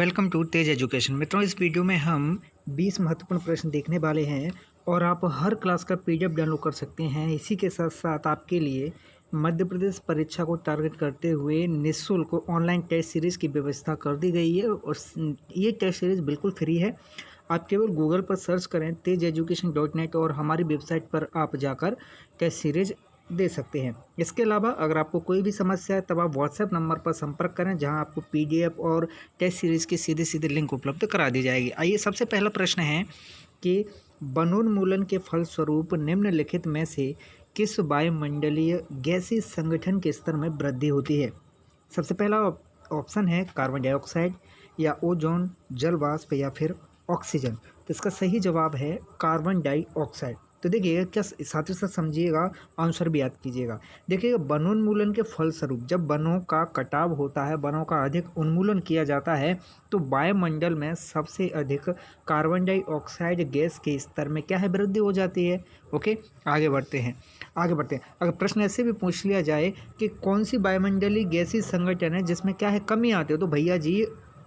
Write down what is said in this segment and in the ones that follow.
Welcome to Tej education. मित्रों, इस video में हम 20 महत्वपूर्ण प्रश्न देखने वाले हैं और आप हर क्लास का पीडीएफ डाउनलोड कर सकते हैं। इसी के साथ साथ आपके लिए मध्य प्रदेश परीक्षा को टारगेट करते हुए निःशुल्क ऑनलाइन टेस्ट सीरीज़ की व्यवस्था कर दी गई है और ये टेस्ट सीरीज़ बिल्कुल फ्री है। आप केवल गूगल पर सर्च करें tejeducation.net और हमारी वेबसाइट पर आप जाकर टेस्ट सीरीज़ दे सकते हैं। इसके अलावा अगर आपको कोई भी समस्या है तब आप व्हाट्सएप नंबर पर संपर्क करें, जहां आपको पीडीएफ और टेस्ट सीरीज़ की सीधे सीधे लिंक उपलब्ध करा दी जाएगी। आइए, सबसे पहला प्रश्न है कि वनोन्मूलन के फलस्वरूप निम्नलिखित में से किस वायुमंडलीय गैसीय संगठन के स्तर में वृद्धि होती है। सबसे पहला ऑप्शन है कार्बन डाइऑक्साइड या ओजोन, जल वाष्प या फिर ऑक्सीजन। तो इसका सही जवाब है कार्बन डाइऑक्साइड। तो देखिएगा, क्या साथ ही साथ समझिएगा, आंसर भी याद कीजिएगा। देखिएगा, वनोन्मूलन के फलस्वरूप जब वनों का कटाव होता है, वनों का अधिक उन्मूलन किया जाता है, तो वायुमंडल में सबसे अधिक कार्बन डाइऑक्साइड गैस के स्तर में क्या है, वृद्धि हो जाती है। ओके, आगे बढ़ते हैं। अगर प्रश्न ऐसे भी पूछ लिया जाए कि कौन सी वायुमंडलीय गैसीय संगठन है जिसमें क्या है, कमी आती है, तो भैया जी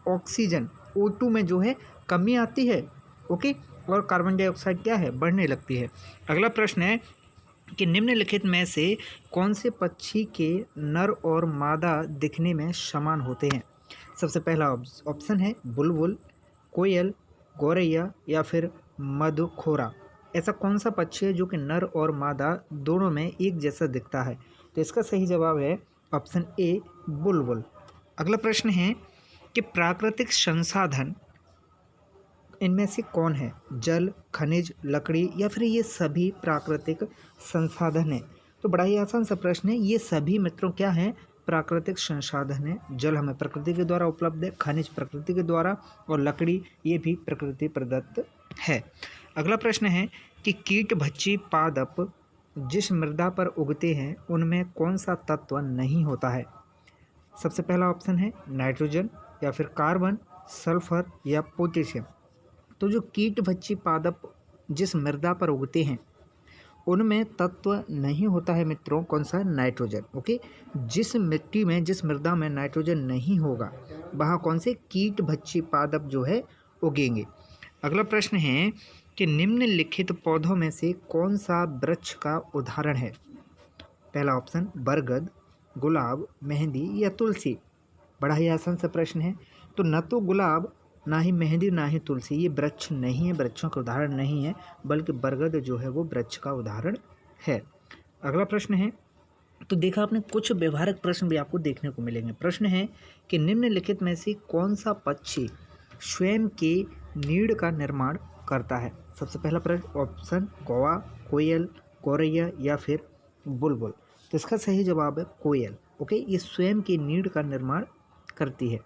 ऑक्सीजन O2 में जो है कमी आती है। ओके, और कार्बन डाइऑक्साइड क्या है, बढ़ने लगती है। अगला प्रश्न है कि निम्नलिखित में से कौन से पक्षी के नर और मादा दिखने में समान होते हैं। सबसे पहला ऑप्शन है बुलबुल, कोयल, गौरैया या फिर मधुखोरा। ऐसा कौन सा पक्षी है जो कि नर और मादा दोनों में एक जैसा दिखता है। तो इसका सही जवाब है ऑप्शन ए, बुलबुल। अगला प्रश्न है कि प्राकृतिक संसाधन इनमें से कौन है, जल, खनिज, लकड़ी या फिर ये सभी प्राकृतिक संसाधन हैं। तो बड़ा ही आसान सा प्रश्न है, ये सभी मित्रों क्या हैं, प्राकृतिक संसाधन है। जल हमें प्रकृति के द्वारा उपलब्ध है, खनिज प्रकृति के द्वारा, और लकड़ी ये भी प्रकृति प्रदत्त है। अगला प्रश्न है कि कीट भक्षी पादप जिस मृदा पर उगते हैं उनमें कौन सा तत्व नहीं होता है। सबसे पहला ऑप्शन है नाइट्रोजन या फिर कार्बन, सल्फर या पोटेशियम। तो जो कीट भक्षी पादप जिस मृदा पर उगते हैं उनमें तत्व नहीं होता है मित्रों, कौन सा, नाइट्रोजन। ओके, जिस मिट्टी में, जिस मृदा में नाइट्रोजन नहीं होगा वहाँ कौन से कीट भक्षी पादप जो है उगेंगे। अगला प्रश्न है कि निम्नलिखित पौधों में से कौन सा वृक्ष का उदाहरण है। पहला ऑप्शन बरगद, गुलाब, मेहंदी या तुलसी। बड़ा ही आसान सा प्रश्न है। तो न तो गुलाब, ना ही मेहंदी, ना ही तुलसी, ये वृक्ष नहीं है, वृक्षों का उदाहरण नहीं है, बल्कि बरगद जो है वो वृक्ष का उदाहरण है। अगला प्रश्न है, तो देखा आपने, कुछ व्यवहारिक प्रश्न भी आपको देखने को मिलेंगे। प्रश्न है कि निम्नलिखित में से कौन सा पक्षी स्वयं के नीड़ का निर्माण करता है। सबसे पहला प्रश्न ऑप्शन कौवा, कोयल, गौरैया या फिर बुलबुल। तो इसका सही जवाब है कोयल। ओके, ये स्वयं के नीड़ का निर्माण करती है।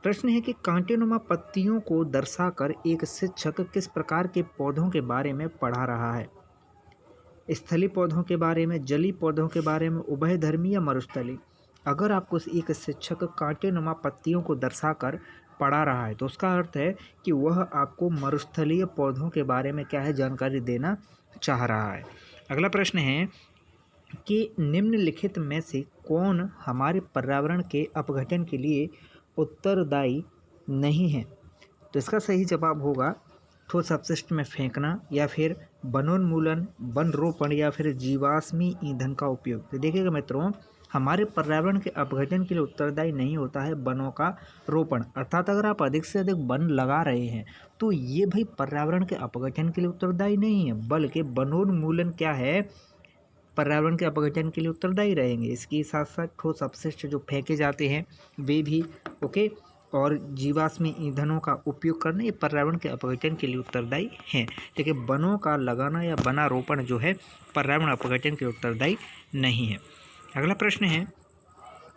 प्रश्न है कि कांटेनुमा पत्तियों को दर्शाकर एक शिक्षक किस प्रकार के पौधों के बारे में पढ़ा रहा है। स्थलीय पौधों के बारे में, जलीय पौधों के बारे में, उभयधर्मी या मरुस्थलीय। अगर आपको एक शिक्षक कांटेनुमा पत्तियों को दर्शाकर पढ़ा रहा है तो उसका अर्थ है कि वह आपको मरुस्थलीय पौधों के बारे में क्या है, जानकारी देना चाह रहा है। अगला प्रश्न है कि निम्नलिखित में से कौन हमारे पर्यावरण के अपघटन के लिए उत्तरदायी नहीं है। तो इसका सही जवाब होगा ठोस अपशिष्ट में फेंकना या फिर वनोन्मूलन, वन रोपण या फिर जीवाश्मी ईंधन का उपयोग। तो देखिएगा मित्रों, हमारे पर्यावरण के अपघटन के लिए उत्तरदायी नहीं होता है वनों का रोपण। अर्थात अगर आप अधिक से अधिक वन लगा रहे हैं तो ये भाई पर्यावरण के अपघटन के लिए उत्तरदायी नहीं है, बल्कि वनोन्मूलन क्या है, पर्यावरण के अपघटन के लिए उत्तरदायी रहेंगे। इसके साथ साथ ठोस अपशिष्ट जो फेंके जाते हैं वे भी, ओके, और जीवाश्मी ईंधनों का उपयोग करना, ये पर्यावरण के अपघटन के लिए उत्तरदायी हैं। लेकिन वनों का लगाना या वनारोपण जो है पर्यावरण अपघटन के उत्तरदायी नहीं है। अगला प्रश्न है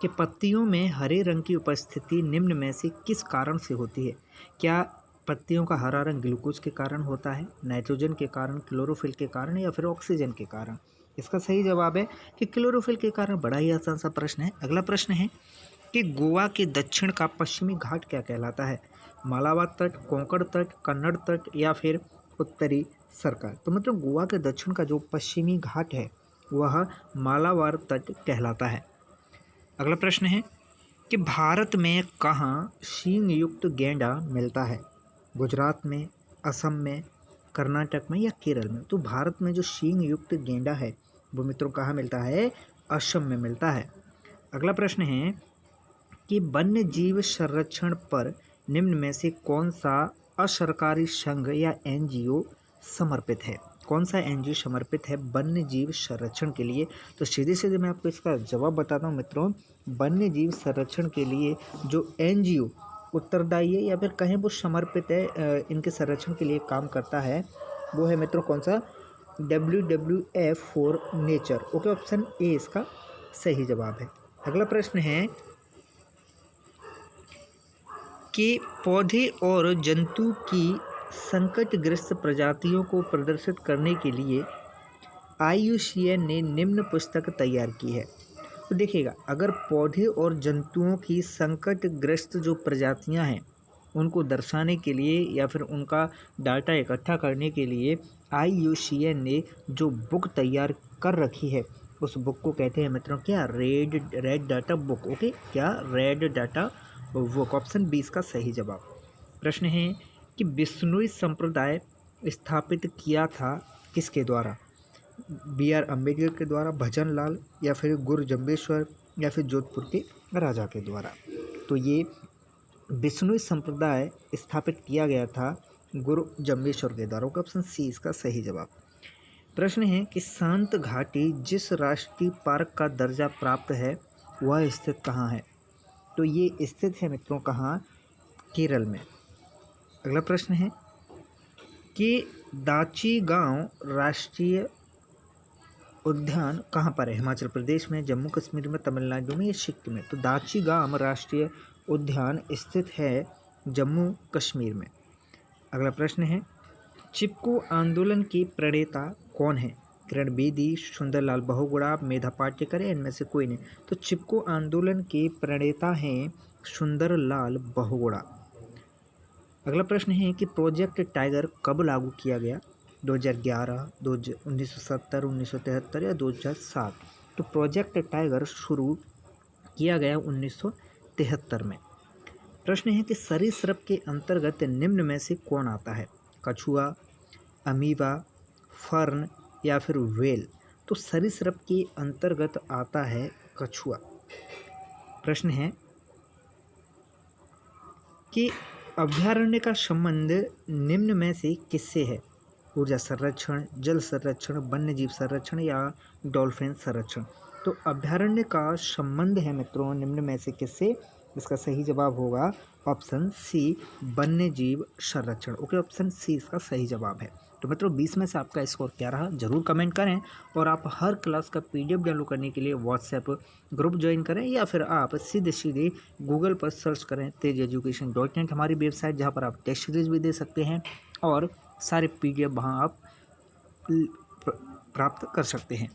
कि पत्तियों में हरे रंग की उपस्थिति निम्न में से किस कारण से होती है। क्या पत्तियों का हरा रंग ग्लूकोज के कारण होता है, नाइट्रोजन के कारण, क्लोरोफिल के कारण या फिर ऑक्सीजन के कारण। इसका सही जवाब है कि क्लोरोफिल के कारण। बड़ा ही आसान सा प्रश्न है। अगला प्रश्न है कि गोवा के दक्षिण का पश्चिमी घाट क्या कहलाता है। मालाबार तट, कोंकण तट, कन्नड़ तट या फिर उत्तरी सरकार। तो मतलब गोवा के दक्षिण का जो पश्चिमी घाट है वह मालाबार तट कहलाता है। अगला प्रश्न है कि भारत में कहाँ सींग युक्त गेंडा मिलता है? गुजरात में, असम में, कर्नाटक में या केरल में? तो भारत में जो सींग युक्त गेंडा है वो मित्रों कहाँ मिलता है? असम में मिलता है। अगला प्रश्न है कि वन्य जीव संरक्षण पर निम्न में से कौन सा असरकारी संघ या एनजीओ समर्पित है? कौन सा एनजीओ समर्पित है वन्य जीव संरक्षण के लिए? तो सीधे सीधे मैं आपको इसका जवाब बताता हूँ मित्रों। वन्य जीव संरक्षण के लिए जो एनजीओ उत्तरदायी है या फिर कहें वो समर्पित है, इनके संरक्षण के लिए काम करता है, वो है मित्रों कौन सा? WWF for nature. Okay, option A इसका सही जवाब है। अगला प्रश्न है कि पौधे और जंतु की संकटग्रस्त प्रजातियों को प्रदर्शित करने के लिए IUCN ने निम्न पुस्तक तैयार की है। तो देखिएगा, अगर पौधे और जंतुओं की संकटग्रस्त जो प्रजातियां हैं उनको दर्शाने के लिए या फिर उनका डाटा इकट्ठा करने के लिए IUCN ने जो बुक तैयार कर रखी है उस बुक को कहते हैं मित्रों क्या? Red data book. ओके, क्या? Red data book. ऑप्शन 20 का सही जवाब। प्रश्न है कि बिश्नोई संप्रदाय स्थापित किया था किसके द्वारा? BR अम्बेडकर के द्वारा, भजन लाल, या फिर गुरु जम्बेश्वर, या फिर जोधपुर के राजा के द्वारा? तो ये बिश्नोई संप्रदाय स्थापित किया गया था गुरु जम्बेश्वर के द्वारा। ऑप्शन सी इसका सही जवाब। प्रश्न है कि शांत घाटी जिस राष्ट्रीय पार्क का दर्जा प्राप्त है वह स्थित कहाँ है? तो ये स्थित है मित्रों कहाँ? केरल में। अगला प्रश्न है कि दाची गांव राष्ट्रीय उद्यान कहाँ पर है? हिमाचल प्रदेश में, जम्मू कश्मीर में, तमिलनाडु में या सिक्किम में? तो दाची गांव राष्ट्रीय उद्यान स्थित है जम्मू कश्मीर में। अगला प्रश्न है चिपको आंदोलन के प्रणेता कौन है? किरण बेदी, सुंदरलाल बहुगुणा, मेधा पाटेकर, इनमें से कोई नहीं? तो चिपको आंदोलन के प्रणेता हैं सुंदरलाल बहुगुणा। अगला प्रश्न है कि प्रोजेक्ट टाइगर कब लागू किया गया? 2011, 1970, 1973 या 2007? तो प्रोजेक्ट टाइगर शुरू किया गया 1973 में। प्रश्न है कि सरीसृप के अंतर्गत निम्न में से कौन आता है? कछुआ, अमीबा, फर्न या फिर व्हेल? तो सरीसृप के अंतर्गत आता है कछुआ। प्रश्न है कि अभ्यारण्य का संबंध निम्न में से किससे है? ऊर्जा संरक्षण, जल संरक्षण, वन्यजीव संरक्षण या डॉल्फिन संरक्षण? तो अभ्यारण्य का संबंध है मित्रों निम्न में से किससे? इसका सही जवाब होगा ऑप्शन सी, वन्यजीव संरक्षण। ओके, ऑप्शन सी इसका सही जवाब है। तो मित्रों 20 में से आपका स्कोर क्या रहा जरूर कमेंट करें, और आप हर क्लास का PDF डाउनलोड करने के लिए व्हाट्सएप ग्रुप ज्वाइन करें या फिर आप सीधे गूगल पर सर्च करें tejeducation.net हमारी वेबसाइट, जहां पर आप टेस्ट सीरीज भी दे सकते हैं और सारे PDF वहां आप प्राप्त कर सकते हैं।